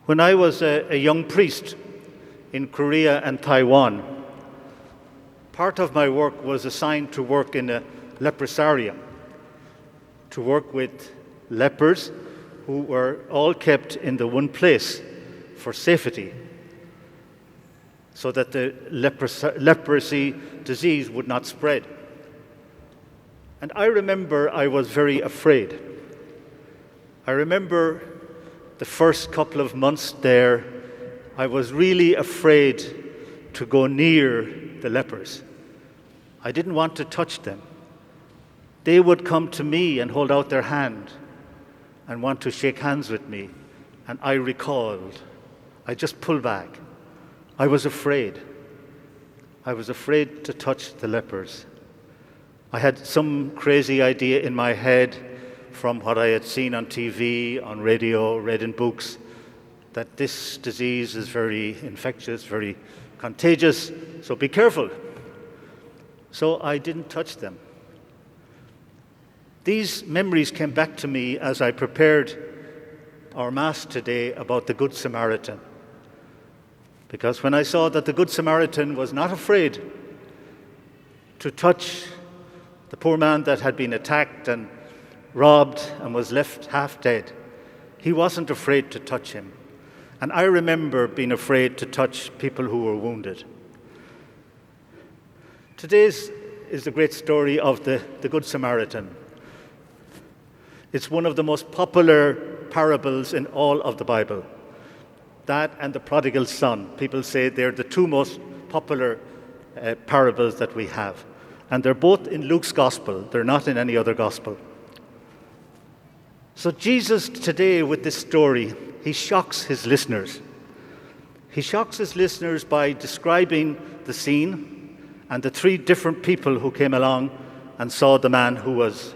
When I was a young priest in Korea and Taiwan, part of my work was assigned to work in a leprosarium, to work with lepers who were all kept in the one place for safety, so that the leprosy disease would not spread. And I remember I was very afraid. I remember the first couple of months there, I was really afraid to go near the lepers. I didn't want to touch them. They would come to me and hold out their hand and want to shake hands with me. And I recoiled. I just pulled back. I was afraid. I was afraid to touch the lepers. I had some crazy idea in my head from what I had seen on TV, on radio, read in books, that this disease is very infectious, very contagious, so be careful. So I didn't touch them. These memories came back to me as I prepared our Mass today about the Good Samaritan. Because when I saw that the Good Samaritan was not afraid to touch the poor man that had been attacked and robbed and was left half dead, he wasn't afraid to touch him. And I remember being afraid to touch people who were wounded. Today's is the great story of the Good Samaritan. It's one of the most popular parables in all of the Bible. That and the prodigal son. People say they're the two most popular parables that we have. And they're both in Luke's gospel. They're not in any other gospel. So Jesus today with this story, he shocks his listeners. He shocks his listeners by describing the scene and the three different people who came along and saw the man who was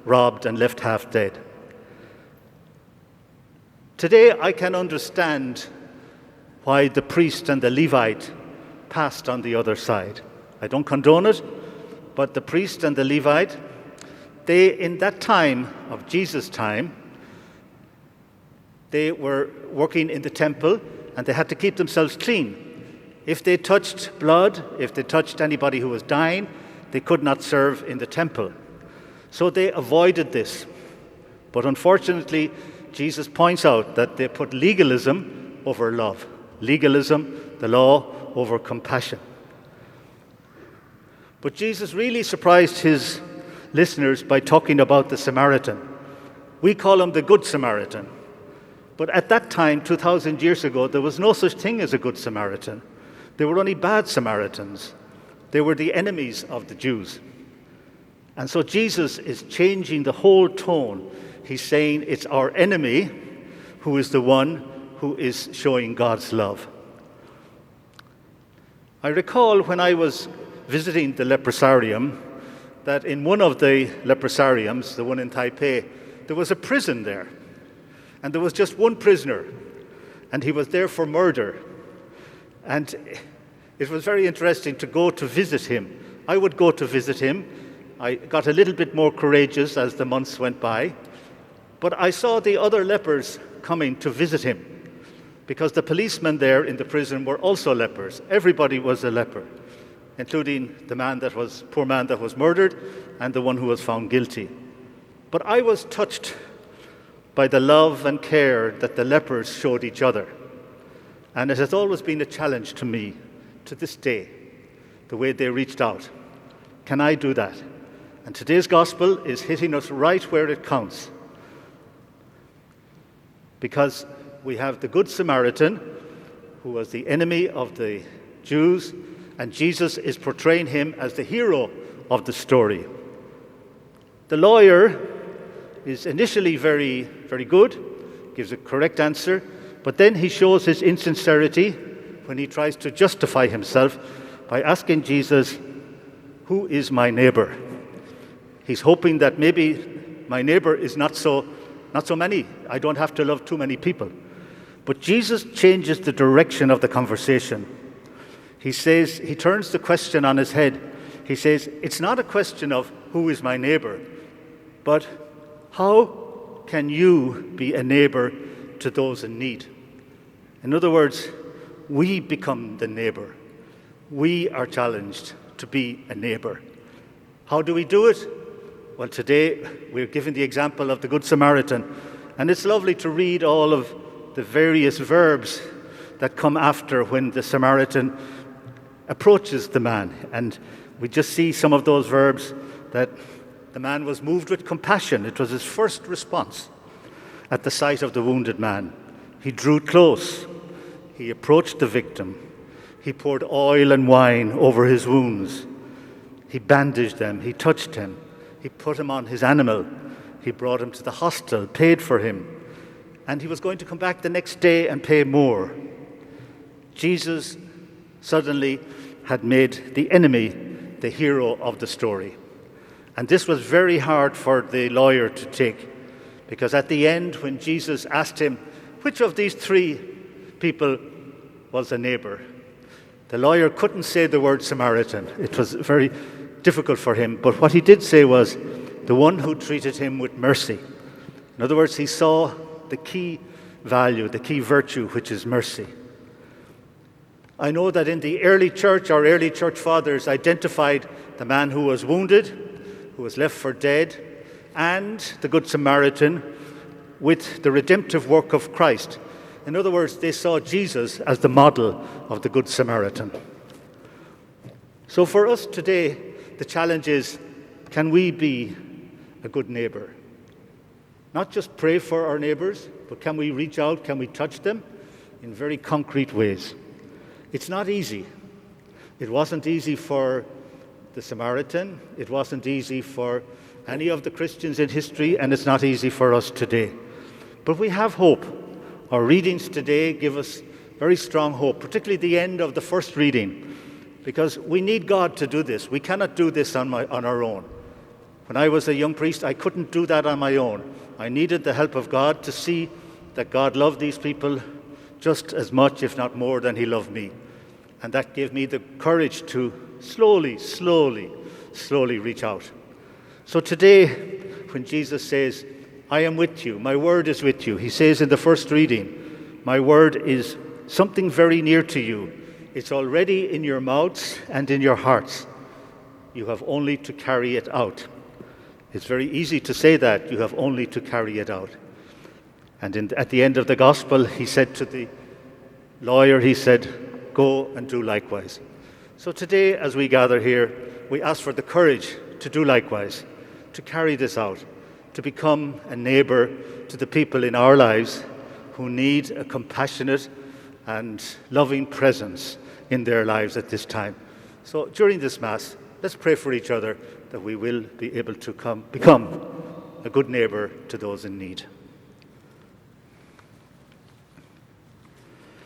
robbed and left half dead. Today I can understand why the priest and the Levite passed on the other side. I don't condone it, but the priest and the Levite, they, in that time of Jesus' time, they were working in the temple and they had to keep themselves clean. If they touched blood, if they touched anybody who was dying, they could not serve in the temple. So they avoided this. But unfortunately, Jesus points out that they put legalism over love. Legalism, the law, over compassion. But Jesus really surprised his listeners by talking about the Samaritan. We call him the Good Samaritan. But at that time, 2,000 years ago, there was no such thing as a Good Samaritan. There were only bad Samaritans. They were the enemies of the Jews. And so Jesus is changing the whole tone. He's saying it's our enemy who is the one who is showing God's love. I recall when I was visiting the leprosarium that in one of the leprosariums, the one in Taipei, there was a prison there. And there was just one prisoner, and he was there for murder. And it was very interesting to go to visit him. I would go to visit him. I got a little bit more courageous as the months went by. But I saw the other lepers coming to visit him, because the policemen there in the prison were also lepers. Everybody was a leper, including the poor man that was murdered and the one who was found guilty. But I was touched by the love and care that the lepers showed each other. And it has always been a challenge to me, to this day, the way they reached out. Can I do that? And today's gospel is hitting us right where it counts. Because we have the Good Samaritan, who was the enemy of the Jews, and Jesus is portraying him as the hero of the story. The lawyer is initially very, very good, gives a correct answer, but then he shows his insincerity when he tries to justify himself by asking Jesus, "Who is my neighbor?" He's hoping that maybe my neighbor is not so many. I don't have to love too many people. But Jesus changes the direction of the conversation. He turns the question on his head. He says, it's not a question of who is my neighbor, but how can you be a neighbor to those in need? In other words, we become the neighbor. We are challenged to be a neighbor. How do we do it? Well, today we're given the example of the Good Samaritan, and it's lovely to read all of the various verbs that come after when the Samaritan approaches the man. And we just see some of those verbs, that the man was moved with compassion. It was his first response at the sight of the wounded man. He drew close. He approached the victim. He poured oil and wine over his wounds. He bandaged them. He touched him. He put him on his animal. He brought him to the hostel, paid for him. And he was going to come back the next day and pay more. Jesus suddenly had made the enemy the hero of the story. And this was very hard for the lawyer to take, because at the end, when Jesus asked him, which of these three people was a neighbor, the lawyer couldn't say the word Samaritan. It was very difficult for him. But what he did say was the one who treated him with mercy. In other words, he saw the key value, the key virtue, which is mercy. I know that in the early church, our early church fathers identified the man who was wounded, who was left for dead, and the Good Samaritan with the redemptive work of Christ. In other words, they saw Jesus as the model of the Good Samaritan. So for us today, the challenge is, can we be a good neighbor? Not just pray for our neighbors, but can we reach out, can we touch them in very concrete ways? It's not easy. It wasn't easy for the Samaritan. It wasn't easy for any of the Christians in history, and it's not easy for us today. But we have hope. Our readings today give us very strong hope, particularly the end of the first reading, because we need God to do this. We cannot do this on our own. When I was a young priest, I couldn't do that on my own. I needed the help of God to see that God loved these people just as much, if not more, than he loved me. And that gave me the courage to slowly reach out. So today, when Jesus says, I am with you, my word is with you, he says in the first reading, my word is something very near to you. It's already in your mouths and in your hearts. You have only to carry it out. It's very easy to say that. You have only to carry it out. And at the end of the gospel, he said to the lawyer, he said, go and do likewise. So today, as we gather here, we ask for the courage to do likewise, to carry this out, to become a neighbor to the people in our lives who need a compassionate and loving presence in their lives at this time. So during this Mass, let's pray for each other that we will be able to become a good neighbor to those in need.